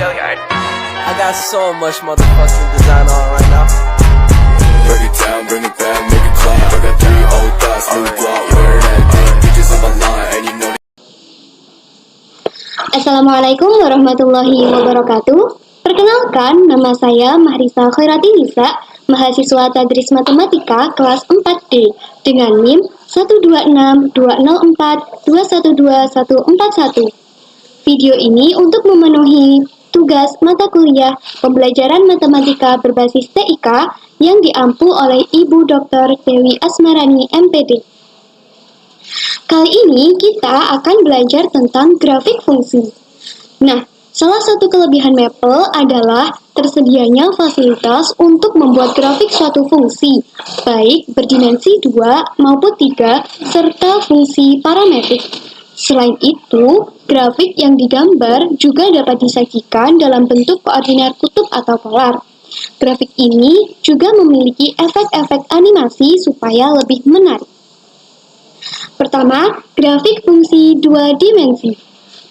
I got so much motherfucking design on right now. Break it down, bring it back, make it clap. I got 3 old thoughts, new block, where that thing. Bitches on my line, and you know. Assalamualaikum warahmatullahi wabarakatuh. Perkenalkan, nama saya Mahrisa Khairati Nisa, mahasiswa Tadris Matematika kelas 4D dengan NIM 1262042124141. Video ini untuk memenuhi tugas mata kuliah pembelajaran matematika berbasis TIK yang diampu oleh Ibu Dr. Dewi Asmarani MPD. Kali ini kita akan belajar tentang grafik fungsi. Nah, salah satu kelebihan Maple adalah tersedianya fasilitas untuk membuat grafik suatu fungsi, baik berdimensi 2 maupun 3, serta fungsi parametrik. Selain itu, grafik yang digambar juga dapat disajikan dalam bentuk koordinat kutub atau polar. Grafik ini juga memiliki efek-efek animasi supaya lebih menarik. Pertama, grafik fungsi 2 dimensi.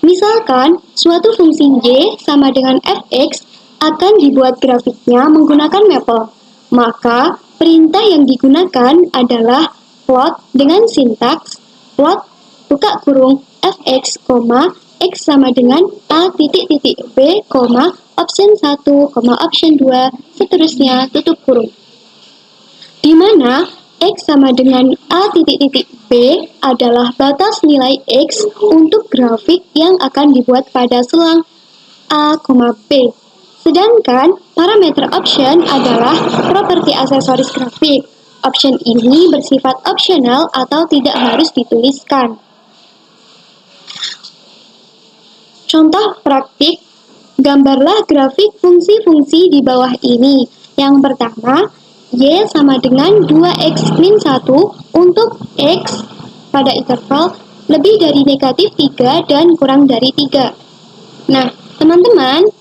Misalkan, suatu fungsi y sama dengan fx akan dibuat grafiknya menggunakan Maple. Maka, perintah yang digunakan adalah plot dengan sintaks plot buka kurung fx, x sama dengan a titik titik b, option 1, option 2, seterusnya tutup kurung. Di mana x sama dengan a titik titik b adalah batas nilai x untuk grafik yang akan dibuat pada selang a, b. Sedangkan parameter option adalah properti aksesoris grafik. Option ini bersifat opsional atau tidak harus dituliskan. Contoh praktik, gambarlah grafik fungsi-fungsi di bawah ini. Yang pertama, y sama dengan 2x min 1 untuk x pada interval lebih dari negatif 3 dan kurang dari 3. Nah, teman-teman,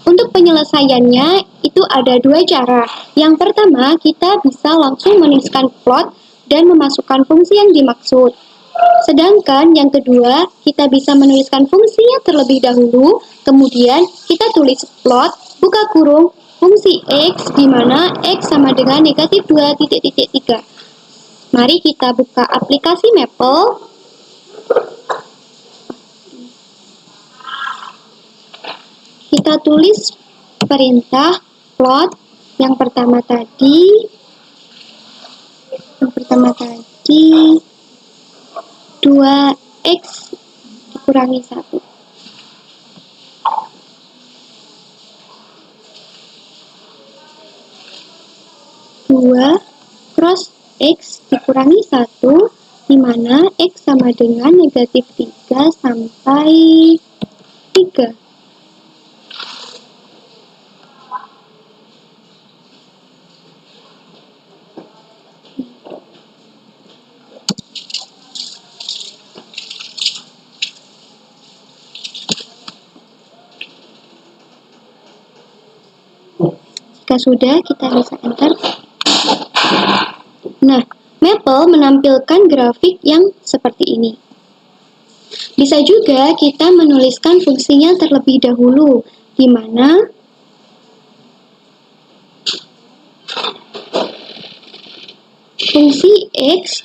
untuk penyelesaiannya itu ada 2 cara. Yang pertama, kita bisa langsung menuliskan plot dan memasukkan fungsi yang dimaksud. Sedangkan yang kedua, kita bisa menuliskan fungsinya terlebih dahulu, kemudian kita tulis plot, buka kurung, fungsi x di mana x sama dengan negatif 2 titik titik 3. Mari kita buka aplikasi Maple. Kita tulis perintah plot yang pertama tadi 2x dikurangi 1. 2 cross x dikurangi 1, di mana x sama dengan negatif 3 sampai 3. Jika sudah, kita bisa enter. Nah, Maple menampilkan grafik yang seperti ini. Bisa juga kita menuliskan fungsinya terlebih dahulu, di mana fungsi x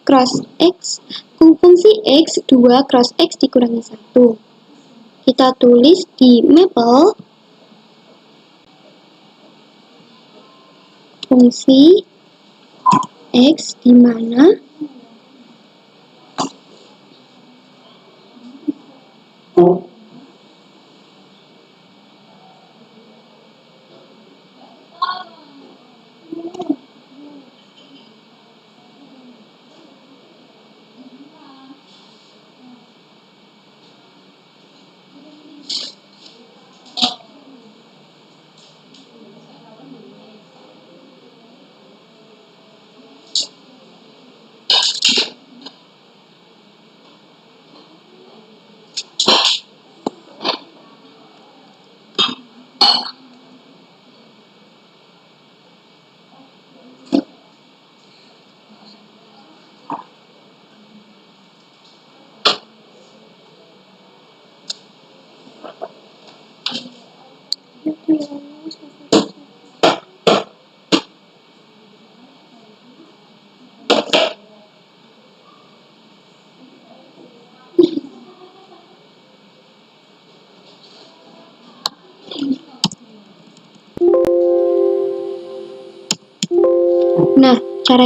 cross x, fungsi x 2 cross x dikurangi 1. Kita tulis di Maple fungsi x di mana Cara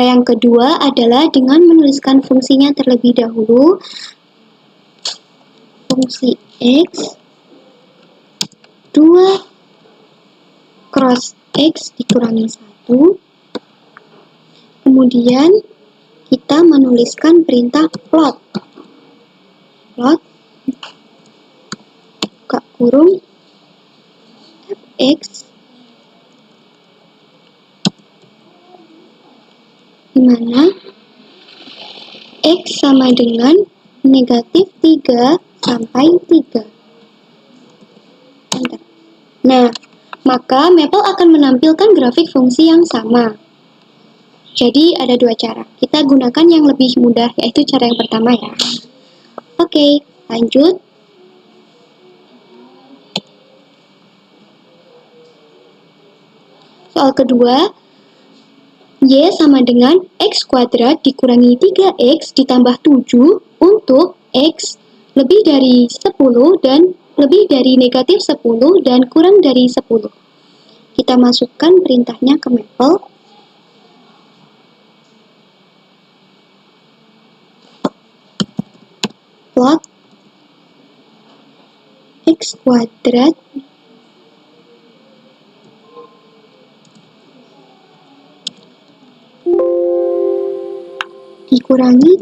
yang kedua adalah dengan menuliskan fungsinya terlebih dahulu. Fungsi X 2 cross X dikurangi 1. Kemudian kita menuliskan perintah plot. Plot buka kurung fx di mana X sama dengan negatif 3 sampai 3. Enter. Nah, maka Maple akan menampilkan grafik fungsi yang sama. Jadi ada dua cara. Kita gunakan yang lebih mudah, yaitu cara yang pertama ya. Oke, lanjut. Soal kedua, Y sama dengan X kuadrat dikurangi 3X ditambah 7 untuk X lebih dari 10 dan lebih dari negatif 10 dan kurang dari 10. Kita masukkan perintahnya ke Maple. Plot X kuadrat dikurangi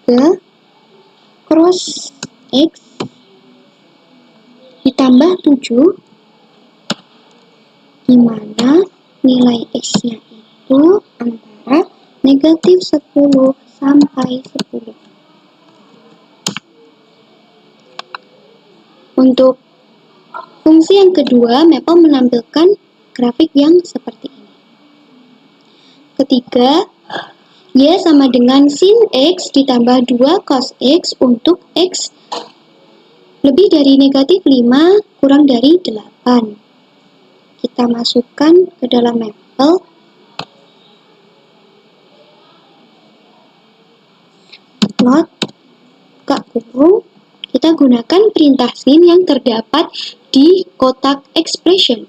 3 cross X ditambah 7, di mana nilai X-nya itu antara negatif 10 sampai 10. Untuk fungsi yang kedua, Maple menampilkan grafik yang seperti ini. Ketiga, Y sama dengan sin X ditambah 2 cos X untuk X lebih dari negatif 5 kurang dari 8. Kita masukkan ke dalam Maple. Plot buka kurung. Kita gunakan perintah sin yang terdapat di kotak expression.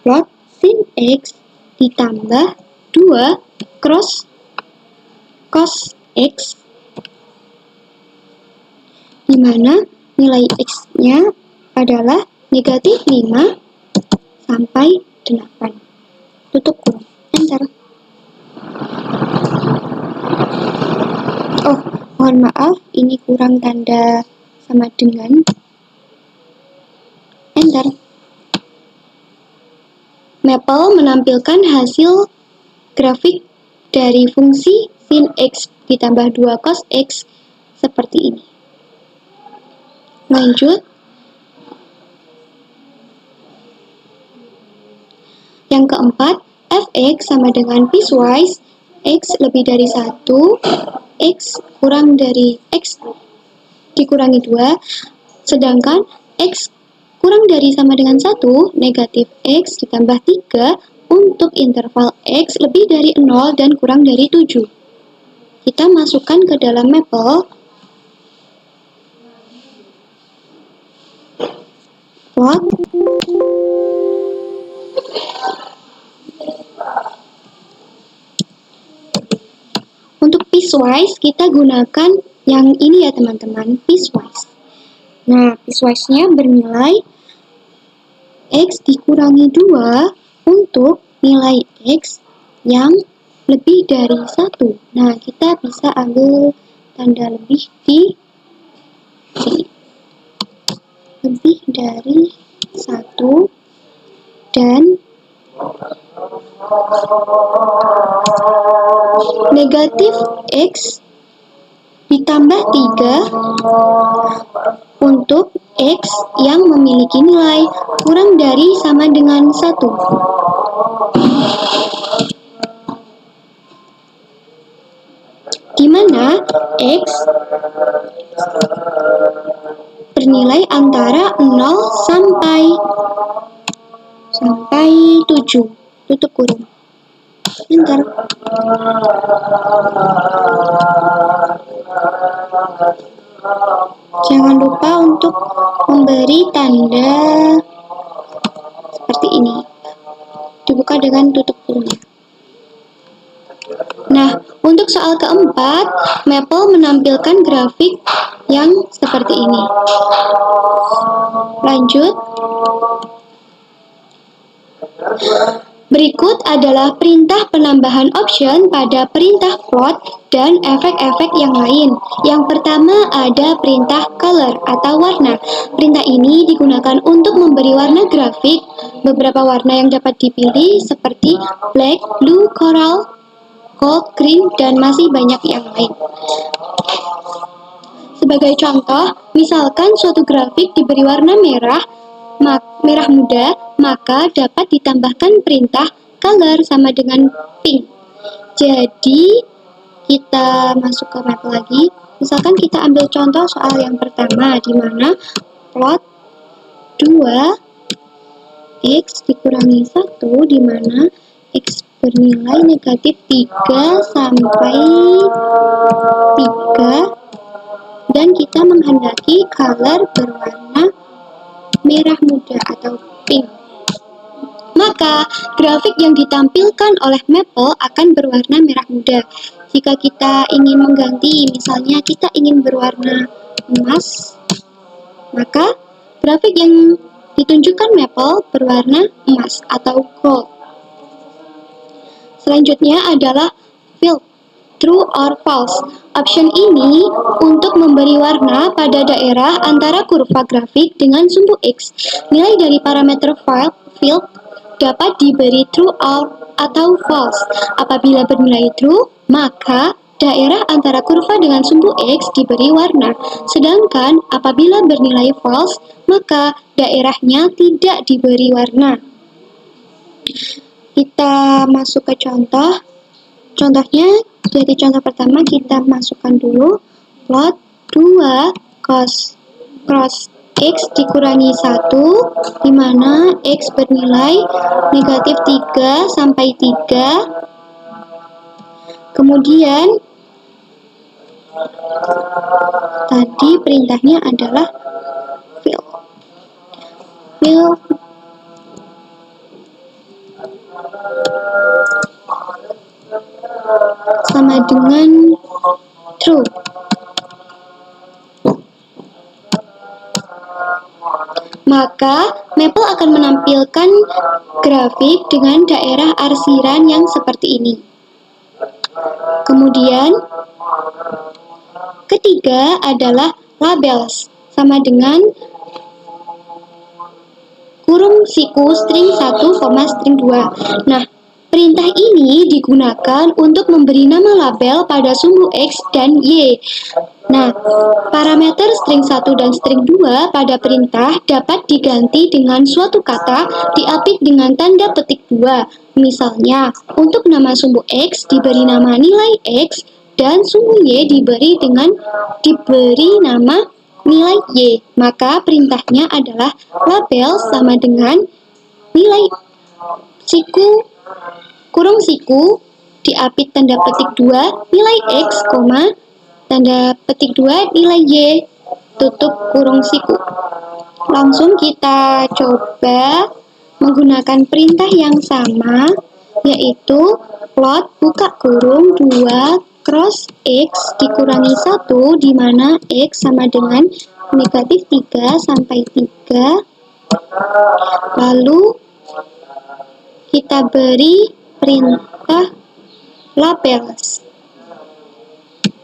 Plot sin X ditambah 2 cross cos X, di mana nilai X-nya adalah negatif 5 sampai 8. Tutup kurung. Enter. Oh, mohon maaf, ini kurang tanda sama dengan. Enter. Maple menampilkan hasil grafik dari fungsi sin X ditambah 2 cos X seperti ini. Lanjut. Yang keempat, fx sama dengan piecewise X lebih dari 1, X kurang dari X dikurangi 2, sedangkan X kurang dari sama dengan 1, negatif X ditambah 3 untuk interval X lebih dari 0 dan kurang dari 7. Kita masukkan ke dalam Maple. Plot untuk piecewise kita gunakan yang ini ya teman-teman, piecewise. Nah, piecewise-nya bernilai X dikurangi 2 untuk nilai X yang lebih dari 1. Nah, kita bisa ambil tanda lebih di sini. Lebih dari 1 dan negatif X ditambah 3 untuk X yang memiliki nilai kurang dari sama dengan 1. Di mana X bernilai antara 0 sampai 7. Tutup kurung. Enter. Jangan lupa untuk memberi tanda seperti ini. dibuka dengan tutup kurung. Nah, untuk soal keempat, Maple menampilkan grafik yang seperti ini. Lanjut. Berikut adalah perintah penambahan option pada perintah plot dan efek-efek yang lain. Yang pertama ada perintah color atau warna. Perintah ini digunakan untuk memberi warna grafik. Beberapa warna yang dapat dipilih seperti black, blue, coral, gold, green, dan masih banyak yang lain. Sebagai contoh, misalkan suatu grafik diberi warna merah muda, maka dapat ditambahkan perintah color sama dengan pink. Jadi, kita masuk ke map lagi. Misalkan kita ambil contoh soal yang pertama, di mana plot 2x dikurangi 1, di mana x bernilai negatif 3 sampai 3, dan kita menghendaki color berwarna merah muda atau pink. Maka grafik yang ditampilkan oleh Maple akan berwarna merah muda. Jika kita ingin mengganti, misalnya kita ingin berwarna emas, maka grafik yang ditunjukkan Maple berwarna emas atau gold. Selanjutnya adalah fill, true or false. Option ini untuk memberi warna pada daerah antara kurva grafik dengan sumbu X. Nilai dari parameter field dapat diberi true atau false. Apabila bernilai true, maka daerah antara kurva dengan sumbu X diberi warna. Sedangkan apabila bernilai false, maka daerahnya tidak diberi warna. Kita masuk ke contoh. Contohnya, dari contoh pertama kita masukkan dulu plot 2 cross x dikurangi 1, di mana x bernilai negatif 3 sampai 3. Kemudian tadi perintahnya adalah fill sama dengan true. Maka Maple akan menampilkan grafik dengan daerah arsiran yang seperti ini. Kemudian ketiga adalah labels, sama dengan kurung siku string 1, string 2. Nah, perintah ini digunakan untuk memberi nama label pada sumbu X dan Y. Nah, parameter string 1 dan string 2 pada perintah dapat diganti dengan suatu kata diapit dengan tanda petik 2. Misalnya, untuk nama sumbu X diberi nama nilai X dan sumbu Y diberi nama nilai Y. Maka perintahnya adalah label sama dengan nilai kurung siku diapit tanda petik 2 nilai X, tanda petik 2 nilai Y, tutup kurung siku. Langsung kita coba menggunakan perintah yang sama, yaitu plot buka kurung 2 cross x dikurangi 1, di mana x sama dengan negatif 3 sampai 3. Lalu kita beri perintah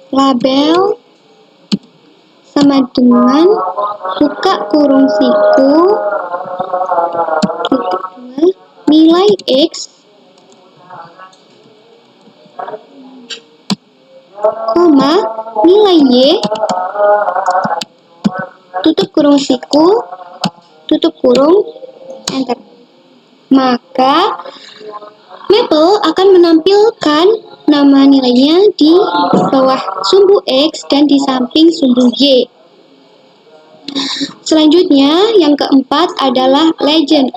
label sama dengan buka kurung siku nilai X, nilai Y, tutup kurung siku, tutup kurung, enter. Maka Maple akan menampilkan nama nilainya di bawah sumbu X dan di samping sumbu Y. Selanjutnya, yang keempat adalah legend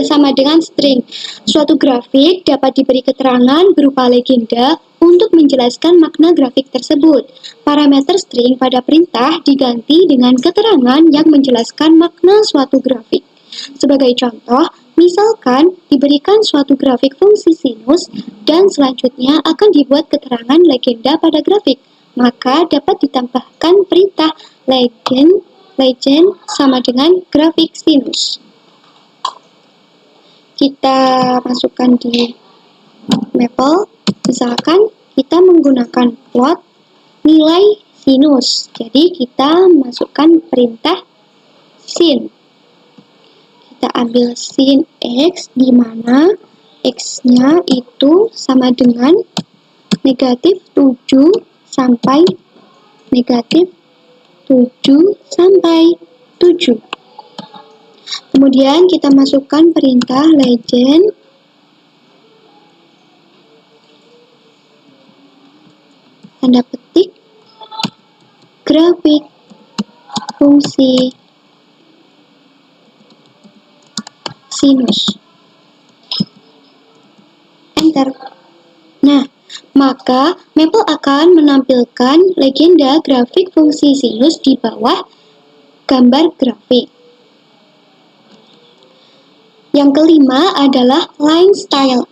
sama dengan string. Suatu grafik dapat diberi keterangan berupa legenda untuk menjelaskan makna grafik tersebut. Parameter string pada perintah diganti dengan keterangan yang menjelaskan makna suatu grafik. Sebagai contoh, Misalkan diberikan suatu grafik fungsi sinus dan selanjutnya akan dibuat keterangan legenda pada grafik, maka dapat ditambahkan perintah legend sama dengan grafik sinus. Kita masukkan di Maple, misalkan kita menggunakan plot nilai sinus. Jadi kita masukkan perintah sin. Kita ambil sin X di mana X-nya itu sama dengan negatif 7 sampai negatif 7 sampai 7. Kemudian kita masukkan perintah legend tanda petik grafik fungsi sinus. Enter. Nah, maka Maple akan menampilkan legenda grafik fungsi sinus di bawah gambar grafik. Yang kelima adalah line style,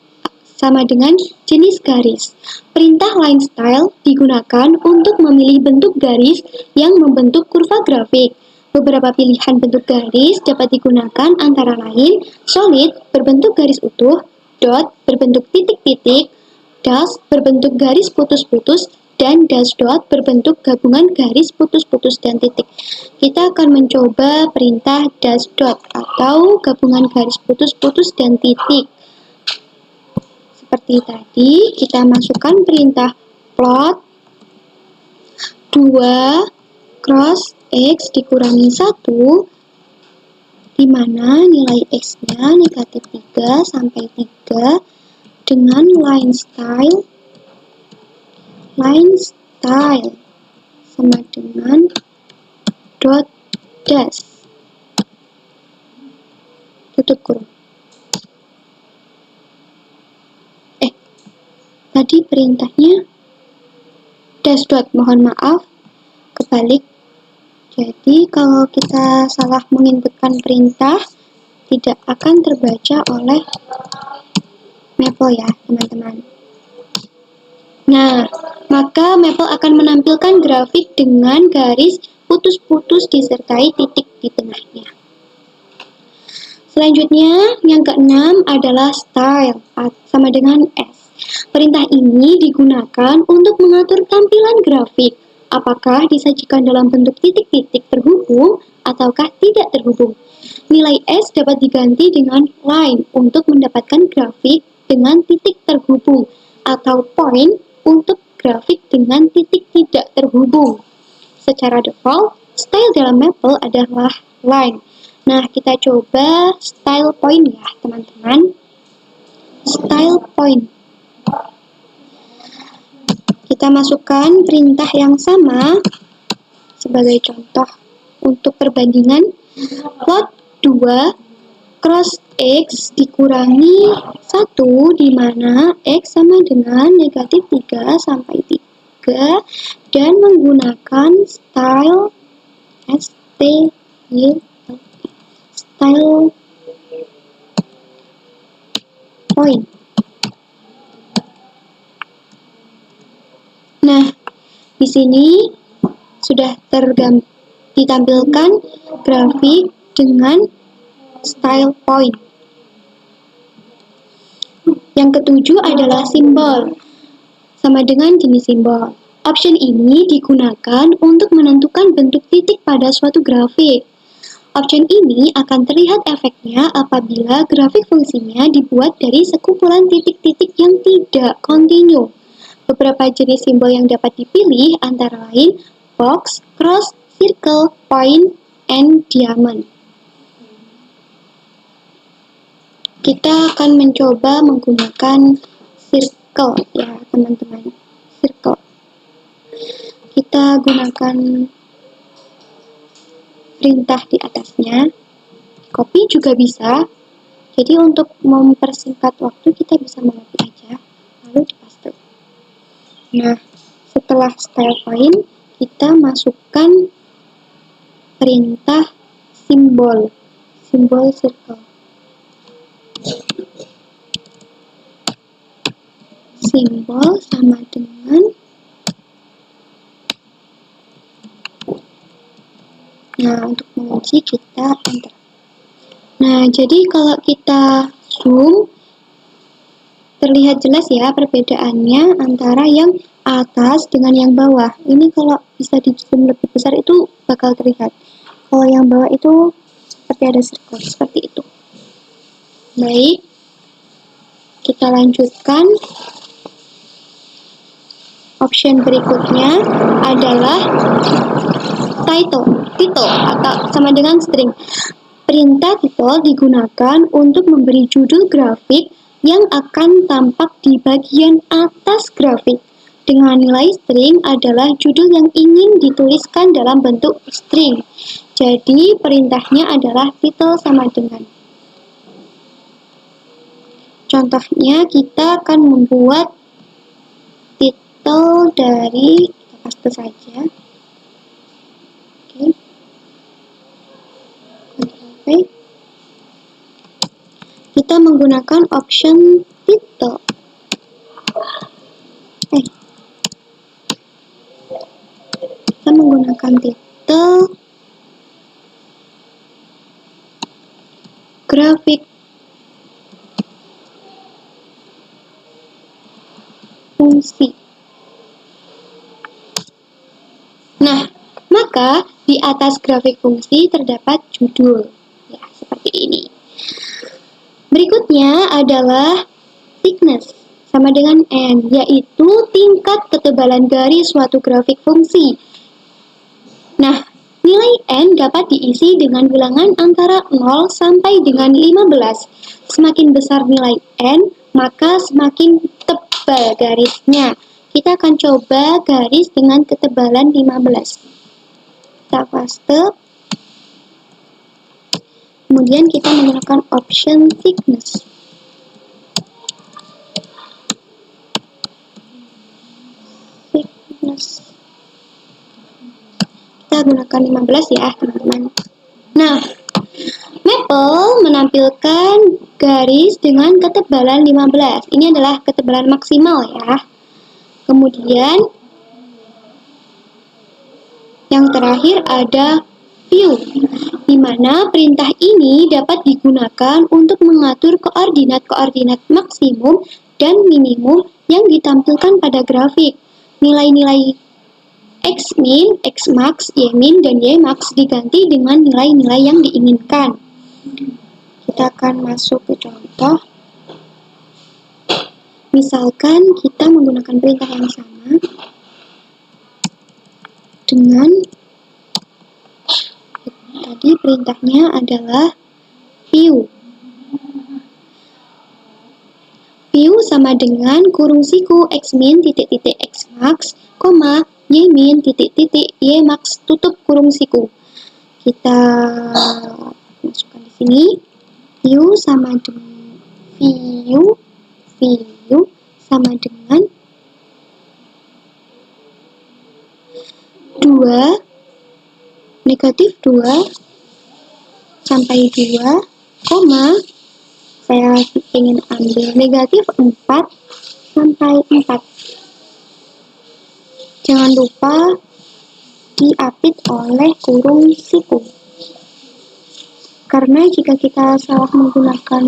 sama dengan jenis garis. Perintah line style digunakan untuk memilih bentuk garis yang membentuk kurva grafik. Beberapa pilihan bentuk garis dapat digunakan antara lain solid berbentuk garis utuh, dot berbentuk titik-titik, dash berbentuk garis putus-putus, dan dash dot berbentuk gabungan garis putus-putus dan titik. Kita akan mencoba perintah dash dot atau gabungan garis putus-putus dan titik. Seperti tadi, kita masukkan perintah plot 2 cross X dikurangi 1, di mana nilai X-nya negatif 3 sampai 3 dengan line style sama dengan dot dash tutup kurung. Tadi perintahnya dash dot, mohon maaf, kebalik. Jadi kalau kita salah menginputkan perintah, tidak akan terbaca oleh Maple ya teman-teman. Nah, maka Maple akan menampilkan grafik dengan garis putus-putus disertai titik di tengahnya. Selanjutnya, yang keenam adalah style, sama dengan S. Perintah ini digunakan untuk mengatur tampilan grafik, apakah disajikan dalam bentuk titik-titik terhubung ataukah tidak terhubung. Nilai S dapat diganti dengan line untuk mendapatkan grafik dengan titik terhubung, atau point untuk grafik dengan titik tidak terhubung. Secara default, style dalam Maple adalah line. Nah, kita coba style point ya, teman-teman. Style point. Kita masukkan perintah yang sama sebagai contoh untuk perbandingan plot 2 cross X dikurangi 1 di mana X sama dengan negatif 3 sampai 3 dan menggunakan style style point. Nah, di sini sudah ditampilkan grafik dengan style point. Yang ketujuh adalah simbol, sama dengan jenis simbol. Option ini digunakan untuk menentukan bentuk titik pada suatu grafik. Option ini akan terlihat efeknya apabila grafik fungsinya dibuat dari sekumpulan titik-titik yang tidak kontinu. Beberapa jenis simbol yang dapat dipilih antara lain box, cross, circle, point, and diamond. Kita akan mencoba menggunakan circle ya teman-teman. Circle. Kita gunakan perintah di atasnya. Copy juga bisa. Jadi untuk mempersingkat waktu kita bisa mengcopy aja lalu dipaste. Nah, setelah style point, kita masukkan perintah simbol circle. simbol sama dengan, nah untuk menguji kita enter. Nah, jadi kalau kita zoom, terlihat jelas ya perbedaannya antara yang atas dengan yang bawah. Ini kalau bisa di zoom lebih besar itu bakal terlihat. Kalau yang bawah itu seperti ada circle, seperti itu. Baik, kita lanjutkan. Option berikutnya adalah title atau sama dengan string. Perintah title digunakan untuk memberi judul grafik yang akan tampak di bagian atas grafik. Dengan nilai string adalah judul yang ingin dituliskan dalam bentuk string. Jadi perintahnya adalah title sama dengan. Contohnya kita akan membuat title dari, kita paste saja. Oke. Kita menggunakan option title. Kita menggunakan title grafik fungsi. Nah, maka di atas grafik fungsi terdapat judul. Ya, seperti ini. Berikutnya adalah thickness sama dengan N, yaitu tingkat ketebalan garis suatu grafik fungsi. Nah, nilai N dapat diisi dengan bilangan antara 0 sampai dengan 15. Semakin besar nilai N, maka semakin tebal garisnya. Kita akan coba garis dengan ketebalan 15. Kita paste. Kemudian kita menggunakan option thickness. Kita gunakan 15 ya, teman-teman. Nah, Maple menampilkan garis dengan ketebalan 15. Ini adalah ketebalan maksimal ya. Kemudian yang terakhir ada view, di mana perintah ini dapat digunakan untuk mengatur koordinat-koordinat maksimum dan minimum yang ditampilkan pada grafik. Nilai-nilai X-min, X-max, Y-min, dan Y-max diganti dengan nilai-nilai yang diinginkan. Kita akan masuk ke contoh. Misalkan kita menggunakan perintah yang sama dengan tadi perintahnya adalah view. View sama dengan kurung siku X-min titik-titik X-max, koma Y-min titik-titik Y-max tutup kurung siku. Kita masukkan di sini. View sama dengan view sama dengan 2 negatif 2 sampai 2, koma saya ingin ambil negatif 4 sampai 4. Jangan lupa diapit oleh kurung siku. Karena jika kita salah memasukkan,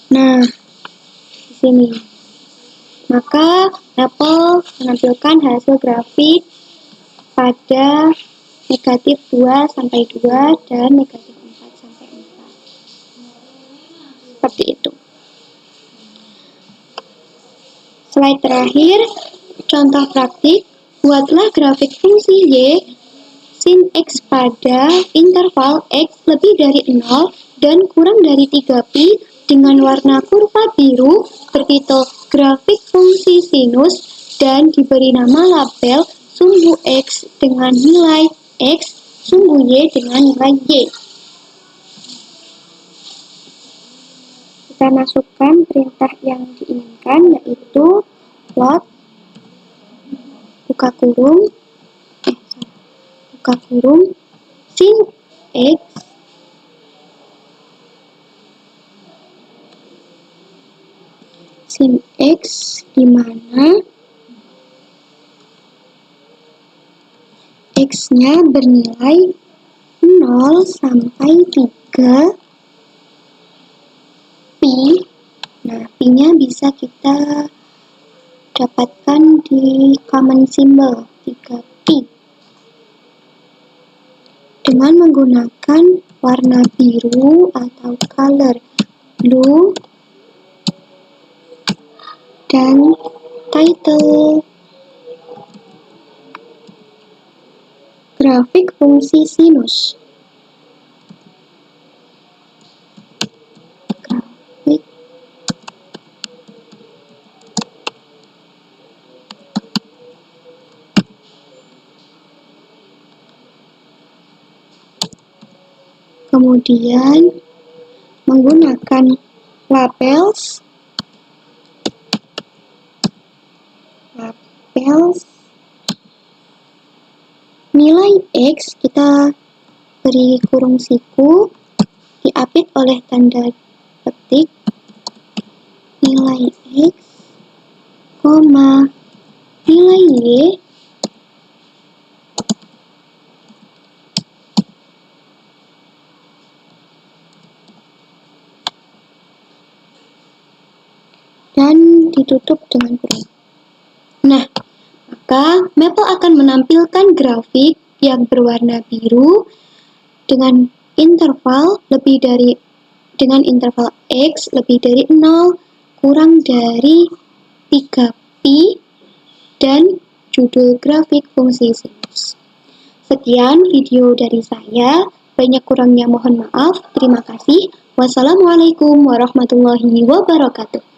nah di sini, maka Apple menampilkan hasil grafik pada negatif 2 sampai 2 dan negatif 4 sampai 4. Seperti itu. Slide terakhir, contoh praktik, buatlah grafik fungsi Y sin X pada interval X lebih dari 0 dan kurang dari 3pi dengan warna kurva biru bertitel grafik fungsi sinus dan diberi nama label sumbu X dengan nilai X, sumbu Y dengan nilai Y. Kita masukkan perintah yang diinginkan, yaitu plot buka kurung sin X sin X di mana X-nya bernilai 0 sampai 3 pi. Nah, pi-nya bisa kita dapatkan di common symbol 3 pi dengan menggunakan warna biru atau color blue dan title. Grafik fungsi sinus. Grafik kemudian menggunakan labels nilai X kita beri kurung siku, diapit oleh tanda petik nilai X, nilai Y dan ditutup dengan kurung. Nah, maka Maple akan menampilkan grafik yang berwarna biru dengan interval X lebih dari 0 kurang dari 3 pi dan judul grafik fungsi sinus. Sekian video dari saya, banyak kurangnya mohon maaf. Terima kasih. Wassalamualaikum warahmatullahi wabarakatuh.